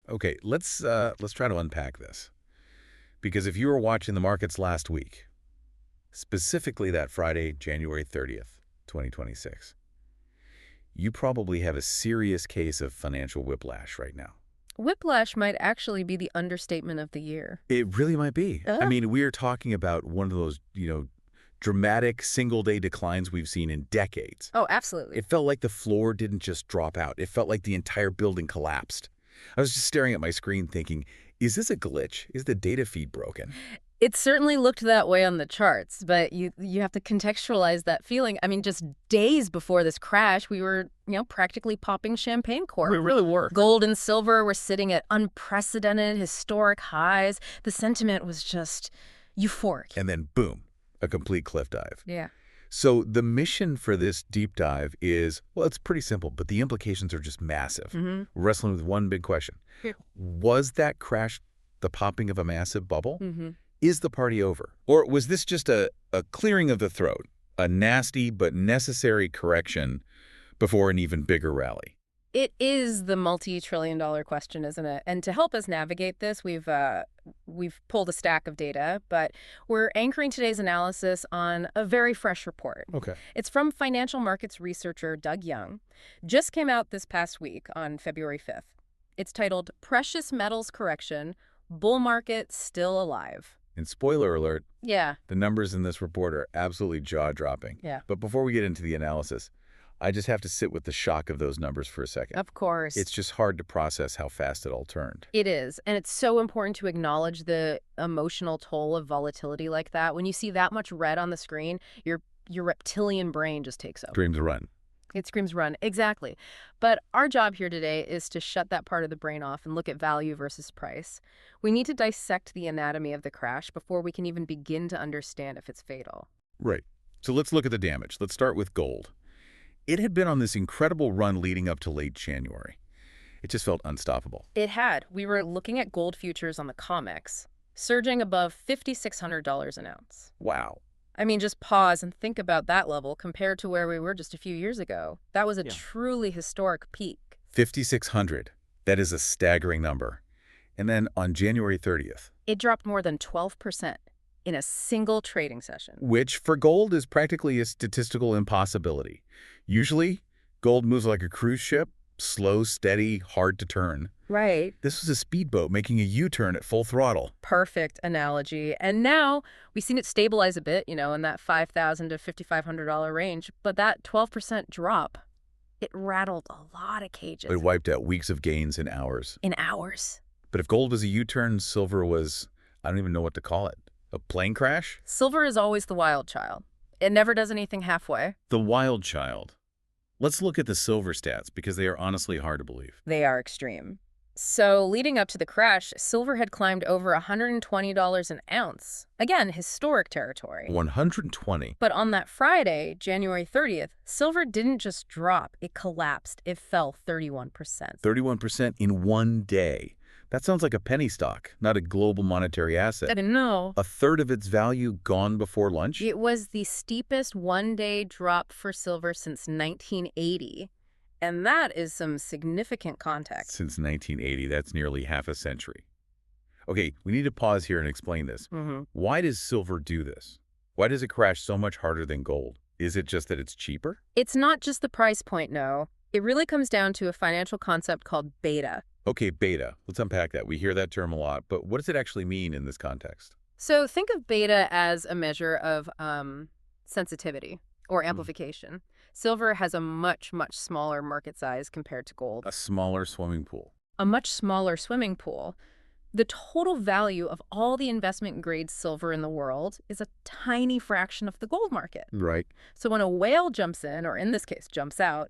Okay, let's try to unpack this. Because if you were watching the markets last week, specifically that Friday, January 30th, 2026, you probably have a serious case of financial whiplash right now. Whiplash might actually be the understatement of the year. It really might be. I Uh, mean, we are talking about one of those, dramatic single-day declines we've seen in decades. oh, absolutely. It felt like the floor didn't just drop out. It felt like the entire building collapsed. I was just staring at my screen thinking, is this a glitch? Is the data feed broken? It certainly looked that way on the charts, but you have to contextualize that feeling. I mean, just days before this crash, we were, practically popping champagne corks. We really were. Gold and silver were sitting at unprecedented historic highs. The sentiment was just euphoric. And then, boom, a complete cliff dive. Yeah. So the mission for this deep dive is, well, it's pretty simple, but the implications are just massive. Mm-hmm. We're wrestling with one big question. Yeah. Was that crash the popping of a massive bubble? Mm-hmm. Is the party over? Or was this just a clearing of the throat, a nasty but necessary correction before an even bigger rally? It is the multi-trillion-dollar question, isn't it? And to help us navigate this, we've pulled a stack of data, but we're anchoring today's analysis on a very fresh report. Okay. It's from financial markets researcher Doug Young. Just came out this past week on February 5th. It's titled Precious Metals Correction, Bull Market Still Alive. And spoiler alert, Yeah. the numbers in this report are absolutely jaw-dropping. Yeah. But before we get into the analysis, I just have to sit with the shock of those numbers for a second. Of course. It's just hard to process how fast it all turned. It is. And it's so important to acknowledge the emotional toll of volatility like that. When you see that much red on the screen, your reptilian brain just takes over. Dreams run. It screams run. Exactly. But our job here today is to shut that part of the brain off and look at value versus price. We need to dissect the anatomy of the crash before we can even begin to understand if it's fatal. Right. So let's look at the damage. Let's start with gold. It had been on this incredible run leading up to late January. It just felt unstoppable. It had. We were looking at gold futures on the COMEX, surging above $5,600 an ounce. Wow. I mean, just pause and think about that level compared to where we were just a few years ago. That was a truly historic peak. 5,600. That is a staggering number. And then on January 30th. It dropped more than 12% in a single trading session. Which for gold is practically a statistical impossibility. Usually, gold moves like a cruise ship, slow, steady, hard to turn. Right. This was a speedboat making a U-turn at full throttle. Perfect analogy. And now we've seen it stabilize a bit, in that $5,000 to $5,500 range. But that 12% drop, it rattled a lot of cages. It wiped out weeks of gains in hours. In hours. But if gold was a U-turn, silver was, I don't even know what to call it. A plane crash? Silver is always the wild child. It never does anything halfway. The wild child. Let's look at the silver stats because they are honestly hard to believe. They are extreme. So leading up to the crash, silver had climbed over $120 an ounce. Again, historic territory. 120. But on that Friday, January 30th, silver didn't just drop. It collapsed. It fell 31%. 31% in one day. That sounds like a penny stock, not a global monetary asset. I didn't know. A third of its value gone before lunch? It was the steepest one-day drop for silver since 1980. And that is some significant context. Since 1980, that's nearly half a century. Okay, we need to pause here and explain this. Why does silver do this? Why does it crash so much harder than gold? Is it just that it's cheaper? It's not just the price point, no. It really comes down to a financial concept called beta. Okay, beta. Let's unpack that. We hear that term a lot, but what does it actually mean in this context? So think of beta as a measure of sensitivity or amplification. Silver has a much, much smaller market size compared to gold. A smaller swimming pool. A much smaller swimming pool. The total value of all the investment-grade silver in the world is a tiny fraction of the gold market. Right. So when a whale jumps in, or in this case, jumps out,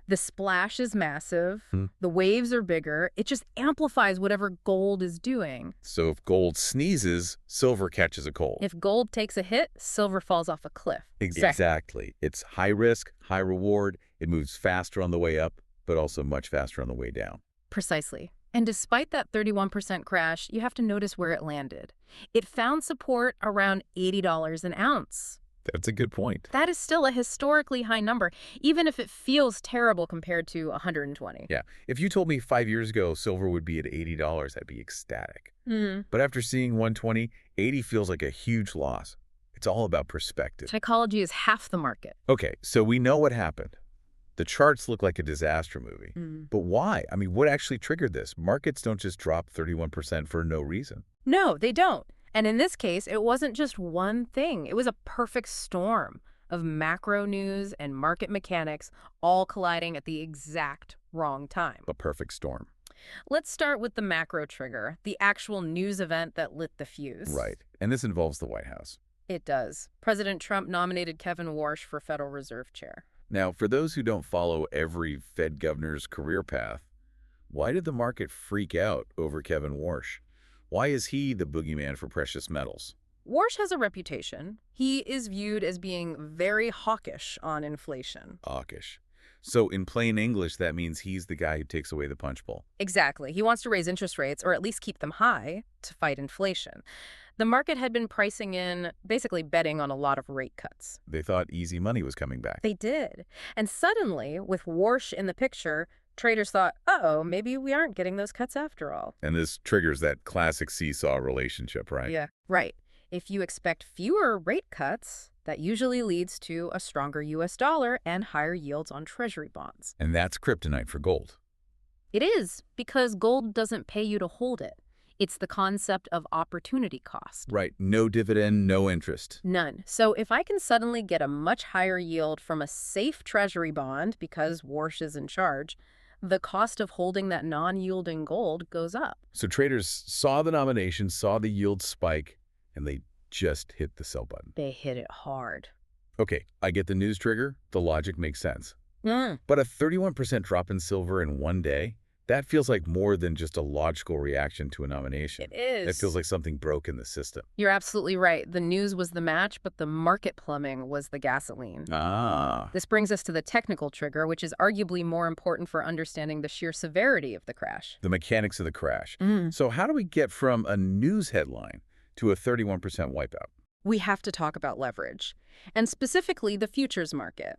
the splash is massive, the waves are bigger, it just amplifies whatever gold is doing. So if gold sneezes, silver catches a cold. If gold takes a hit, silver falls off a cliff. Exactly. It's high risk, high reward. It moves faster on the way up, but also much faster on the way down. Precisely. And despite that 31% crash, you have to notice where it landed. It found support around $80 an ounce. That's a good point. That is still a historically high number, even if it feels terrible compared to 120. Yeah. If you told me 5 years ago silver would be at $80, I'd be ecstatic. Hmm. But after seeing 120, 80 feels like a huge loss. It's all about perspective. Psychology is half the market. Okay, so we know what happened. The charts look like a disaster movie. But why? I mean, what actually triggered this? Markets don't just drop 31% for no reason. No, they don't. And in this case, it wasn't just one thing. It was a perfect storm of macro news and market mechanics all colliding at the exact wrong time. A perfect storm. Let's start with the macro trigger, the actual news event that lit the fuse. Right. And this involves the White House. It does. President Trump nominated Kevin Warsh for Federal Reserve Chair. Now, for those who don't follow every Fed governor's career path, why did the market freak out over Kevin Warsh? Why is he the boogeyman for precious metals? Warsh has a reputation. He is viewed as being very hawkish on inflation. Hawkish. So in plain English, that means he's the guy who takes away the punch bowl. Exactly. He wants to raise interest rates, or at least keep them high, to fight inflation. The market had been pricing in, basically betting on a lot of rate cuts. They thought easy money was coming back. They did. And suddenly, with Warsh in the picture, traders thought, uh-oh, maybe we aren't getting those cuts after all. And this triggers that classic seesaw relationship, right? Yeah. Right. If you expect fewer rate cuts, that usually leads to a stronger U.S. dollar and higher yields on Treasury bonds. And that's kryptonite for gold. It is, because gold doesn't pay you to hold it. It's the concept of opportunity cost. Right. No dividend, no interest. None. So if I can suddenly get a much higher yield from a safe Treasury bond because Warsh is in charge, the cost of holding that non-yielding gold goes up. So traders saw the nomination, saw the yield spike, and they just hit the sell button. They hit it hard. Okay, I get the news trigger. The logic makes sense. Mm. But a 31% drop in silver in one day, that feels like more than just a logical reaction to a nomination. It is. It feels like something broke in the system. You're absolutely right. The news was the match, but the market plumbing was the gasoline. Ah. This brings us to the technical trigger, which is arguably more important for understanding the sheer severity of the crash. The mechanics of the crash. Mm. So how do we get from a news headline to a 31% wipeout? We have to talk about leverage, and specifically the futures market.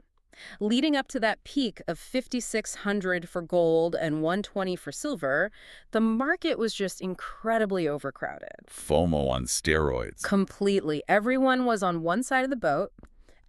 Leading up to that peak of 5,600 for gold and 120 for silver, the market was just incredibly overcrowded. FOMO on steroids. Completely. Everyone was on one side of the boat,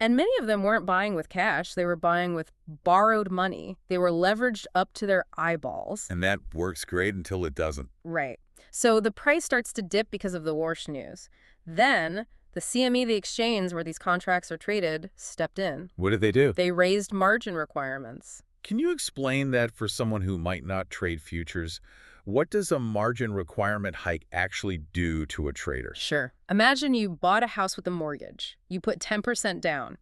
and many of them weren't buying with cash. They were buying with borrowed money. They were leveraged up to their eyeballs. And that works great until it doesn't. Right. So the price starts to dip because of the Warsh news. Then the CME, the exchange where these contracts are traded, stepped in. What did they do? They raised margin requirements. Can you explain that for someone who might not trade futures? What does a margin requirement hike actually do to a trader? Sure. Imagine you bought a house with a mortgage. You put 10% down.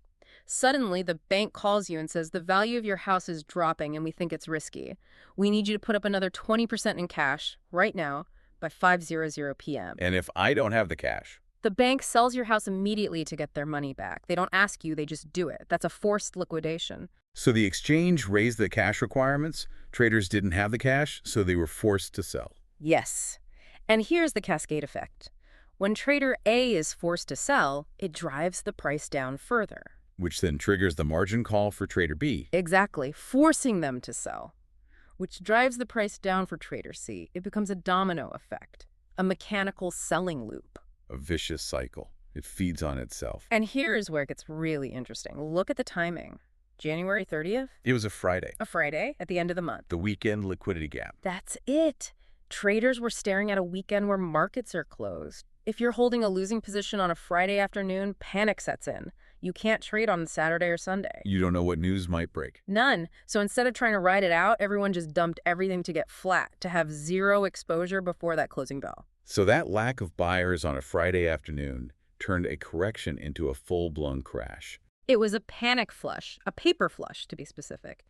Suddenly, the bank calls you and says the value of your house is dropping and we think it's risky. We need you to put up another 20% in cash right now by 5:00 p.m. And if I don't have the cash? The bank sells your house immediately to get their money back. They don't ask you, they just do it. That's a forced liquidation. So the exchange raised the cash requirements. Traders didn't have the cash, so they were forced to sell. Yes. And here's the cascade effect. When trader A is forced to sell, it drives the price down further. Which then triggers the margin call for trader B. Exactly, forcing them to sell, which drives the price down for trader C. It becomes a domino effect, a mechanical selling loop. A vicious cycle. It feeds on itself. And here's where it gets really interesting. Look at the timing. January 30th? It was a Friday. A Friday at the end of the month. The weekend liquidity gap. That's it. Traders were staring at a weekend where markets are closed. If you're holding a losing position on a Friday afternoon, panic sets in. You can't trade on Saturday or Sunday. You don't know what news might break. None. So instead of trying to ride it out, everyone just dumped everything to get flat, to have zero exposure before that closing bell. So that lack of buyers on a Friday afternoon turned a correction into a full-blown crash. It was a panic flush, a paper flush to be specific.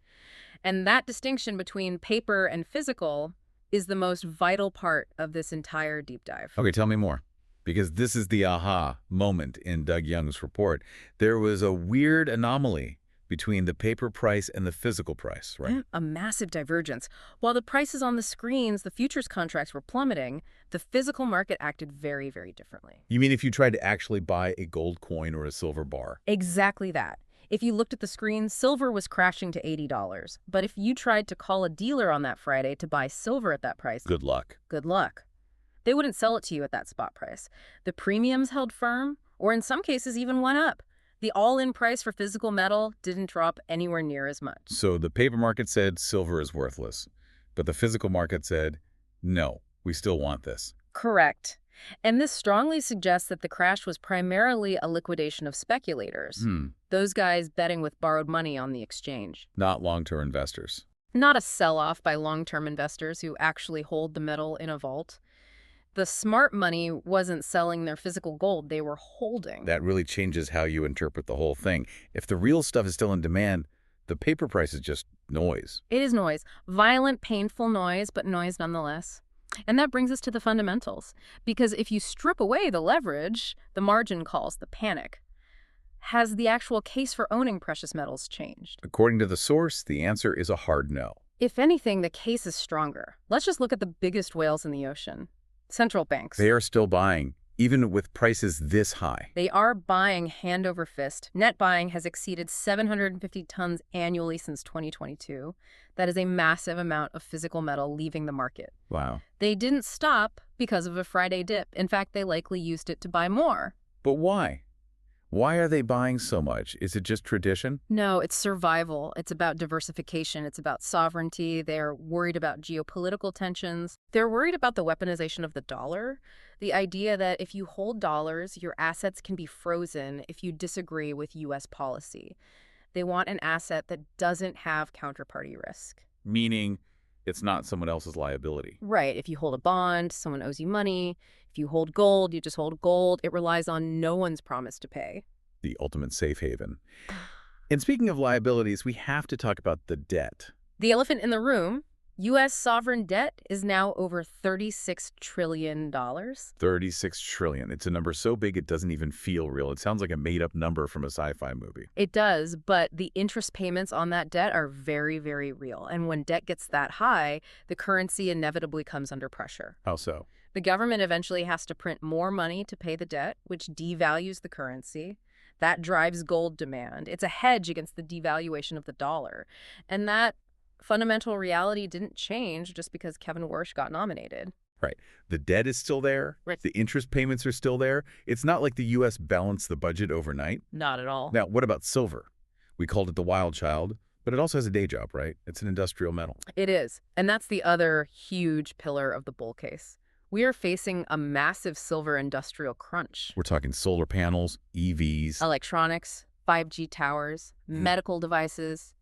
And that distinction between paper and physical is the most vital part of this entire deep dive. Okay, tell me more. Because this is the aha moment in Doug Young's report. There was a weird anomaly. between the paper price and the physical price, right? Yeah, a massive divergence. While the prices on the screens, the futures contracts were plummeting, the physical market acted very, very differently. You mean if you tried to actually buy a gold coin or a silver bar? Exactly that. If you looked at the screen, silver was crashing to $80. But if you tried to call a dealer on that Friday to buy silver at that price, Good luck. good luck. They wouldn't sell it to you at that spot price. The premiums held firm, or in some cases even went up. The all-in price for physical metal didn't drop anywhere near as much. So the paper market said silver is worthless, but the physical market said, no, we still want this. Correct. And this strongly suggests that the crash was primarily a liquidation of speculators, those guys betting with borrowed money on the exchange. Not long-term investors. Not a sell-off by long-term investors who actually hold the metal in a vault. The smart money wasn't selling their physical gold, they were holding. That really changes how you interpret the whole thing. If the real stuff is still in demand, the paper price is just noise. It is noise. Violent, painful noise, but noise nonetheless. And that brings us to the fundamentals. Because if you strip away the leverage, the margin calls, the panic, has the actual case for owning precious metals changed? According to the source, the answer is a hard no. If anything, the case is stronger. Let's just look at the biggest whales in the ocean. Central banks. They are still buying, even with prices this high. They are buying hand over fist. Net buying has exceeded 750 tons annually since 2022. That is a massive amount of physical metal leaving the market. Wow. They didn't stop because of a Friday dip. In fact, they likely used it to buy more. But why? Why are they buying so much? Is it just tradition? No, it's survival. It's about diversification. It's about sovereignty. They're worried about geopolitical tensions. They're worried about the weaponization of the dollar. The idea that if you hold dollars, your assets can be frozen if you disagree with U.S. policy. They want an asset that doesn't have counterparty risk. Meaning it's not someone else's liability. Right. If you hold a bond, someone owes you money. If you hold gold, you just hold gold. It relies on no one's promise to pay. The ultimate safe haven. And speaking of liabilities, we have to talk about the debt. The elephant in the room, U.S. sovereign debt is now over $36 trillion. 36 trillion. It's a number so big it doesn't even feel real. It sounds like a made-up number from a sci-fi movie. It does, but the interest payments on that debt are very, very real. And when debt gets that high, the currency inevitably comes under pressure. How so? The government eventually has to print more money to pay the debt, which devalues the currency. That drives gold demand. It's a hedge against the devaluation of the dollar. And that fundamental reality didn't change just because Kevin Warsh got nominated. Right. The debt is still there. Right. The interest payments are still there. It's not like the U.S. balanced the budget overnight. Not at all. Now, what about silver? We called it the wild child, but it also has a day job, right? It's an industrial metal. It is. And that's the other huge pillar of the bull case. We are facing a massive silver industrial crunch. We're talking solar panels, EVs. Electronics, 5G towers, medical devices,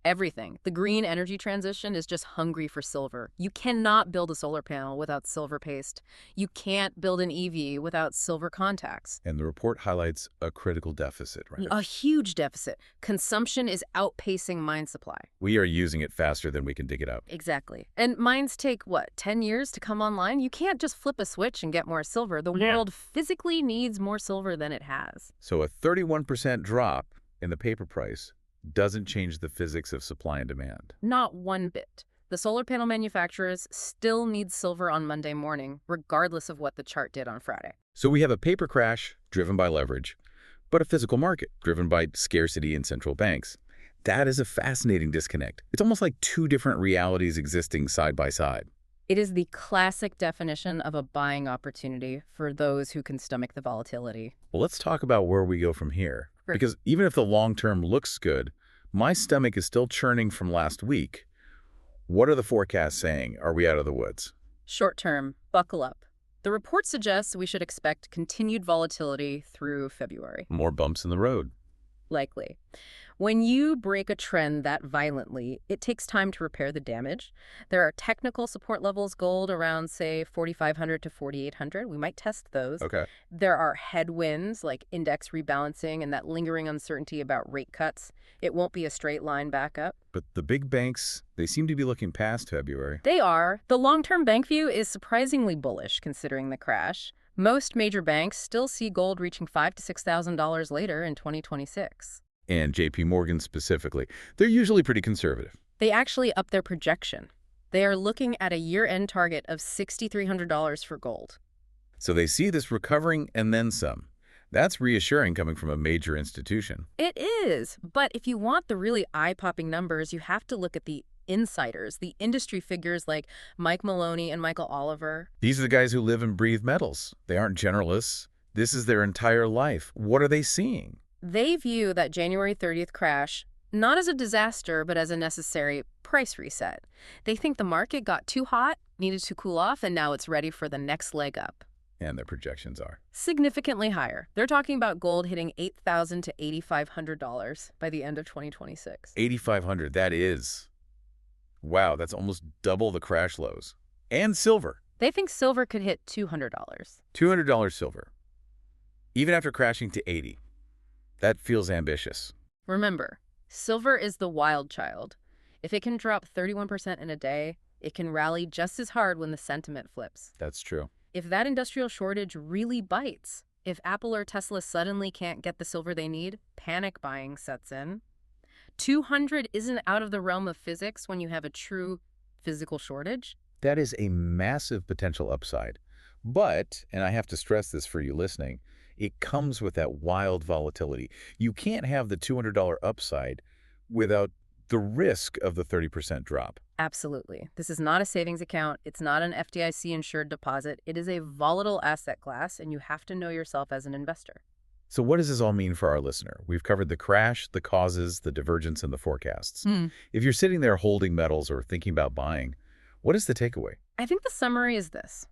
everything. The green energy transition is just hungry for silver. You cannot build a solar panel without silver paste. You can't build an EV without silver contacts. And the report highlights a critical deficit, right? A huge deficit. Consumption is outpacing mine supply. We are using it faster than we can dig it up. Exactly. And mines take, what, 10 years to come online? You can't just flip a switch and get more silver. The world physically needs more silver than it has. So a 31% drop in the paper price doesn't change the physics of supply and demand. Not one bit. The solar panel manufacturers still need silver on Monday morning, regardless of what the chart did on Friday. So we have a paper crash driven by leverage, but a physical market driven by scarcity in central banks. That is a fascinating disconnect. It's almost like two different realities existing side by side. It is the classic definition of a buying opportunity for those who can stomach the volatility. Well, let's talk about where we go from here. Sure. Because even if the long term looks good, my stomach is still churning from last week. What are the forecasts saying? Are we out of the woods? Short term, buckle up. The report suggests we should expect continued volatility through February. More bumps in the road. Likely. When you break a trend that violently, it takes time to repair the damage. There are technical support levels, gold around, say, 4,500 to 4,800. We might test those. Okay. There are headwinds like index rebalancing and that lingering uncertainty about rate cuts. It won't be a straight line back up. But the big banks, they seem to be looking past February. They are. The long-term bank view is surprisingly bullish considering the crash. Most major banks still see gold reaching $5,000 to $6,000 later in 2026. and JP Morgan specifically. They're usually pretty conservative. They actually up their projection. They are looking at a year-end target of $6,300 for gold. So they see this recovering and then some. That's reassuring coming from a major institution. It is, but if you want the really eye-popping numbers, you have to look at the insiders, the industry figures like Mike Maloney and Michael Oliver. These are the guys who live and breathe metals. They aren't generalists. This is their entire life. What are they seeing? They view that January 30th crash not as a disaster, but as a necessary price reset. They think the market got too hot, needed to cool off, and now it's ready for the next leg up. And their projections are Significantly higher. They're talking about gold hitting $8,000 to $8,500 by the end of 2026. $8,500. That is. Wow, that's almost double the crash lows. And silver. They think silver could hit $200. $200 silver. Even after crashing to 80. That feels ambitious. Remember, silver is the wild child. If it can drop 31% in a day, it can rally just as hard when the sentiment flips. That's true. If that industrial shortage really bites, if Apple or Tesla suddenly can't get the silver they need, panic buying sets in. 200 isn't out of the realm of physics when you have a true physical shortage. That is a massive potential upside. But, and I have to stress this for you listening, it comes with that wild volatility. You can't have the $200 upside without the risk of the 30% drop. Absolutely. This is not a savings account. It's not an FDIC-insured deposit. It is a volatile asset class, and you have to know yourself as an investor. So what does this all mean for our listener? We've covered the crash, the causes, the divergence, and the forecasts. If you're sitting there holding metals or thinking about buying, what is the takeaway? I think the summary is this.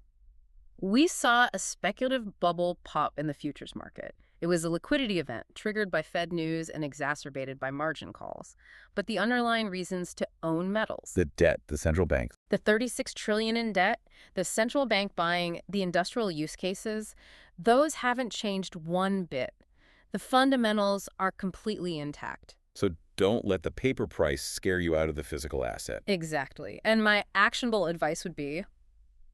We saw a speculative bubble pop in the futures market. It was a liquidity event triggered by Fed news and exacerbated by margin calls. But the underlying reasons to own metals, The debt, the central bank. the $36 trillion in debt, the central bank buying, the industrial use cases, those haven't changed one bit. The fundamentals are completely intact. So don't let the paper price scare you out of the physical asset. Exactly. And my actionable advice would be,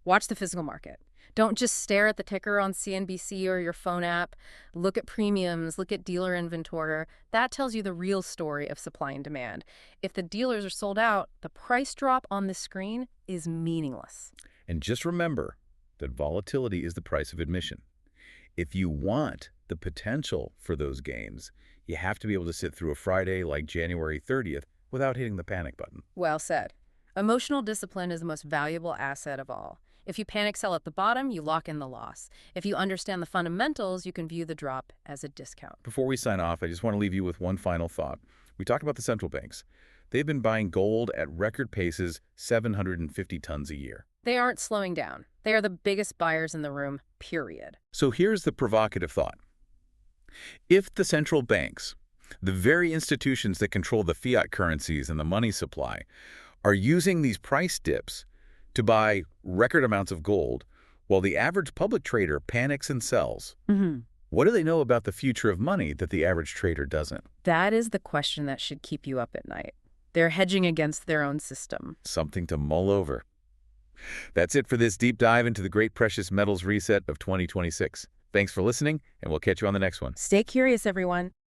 watch the physical market. Don't just stare at the ticker on CNBC or your phone app. Look at premiums, look at dealer inventory. That tells you the real story of supply and demand. If the dealers are sold out, the price drop on the screen is meaningless. And just remember that volatility is the price of admission. If you want the potential for those gains, you have to be able to sit through a Friday like January 30th without hitting the panic button. Well said. Emotional discipline is the most valuable asset of all. If you panic sell at the bottom, you lock in the loss. If you understand the fundamentals, you can view the drop as a discount. Before we sign off, I just want to leave you with one final thought. We talked about the central banks. They've been buying gold at record paces, 750 tons a year. They aren't slowing down. They are the biggest buyers in the room, period. So here's the provocative thought. If the central banks, the very institutions that control the fiat currencies and the money supply, are using these price dips to buy record amounts of gold, while the average public trader panics and sells, what do they know about the future of money that the average trader doesn't? That is the question that should keep you up at night. They're hedging against their own system. Something to mull over. That's it for this deep dive into the Great Precious Metals Reset of 2026. Thanks for listening, and we'll catch you on the next one. Stay curious, everyone.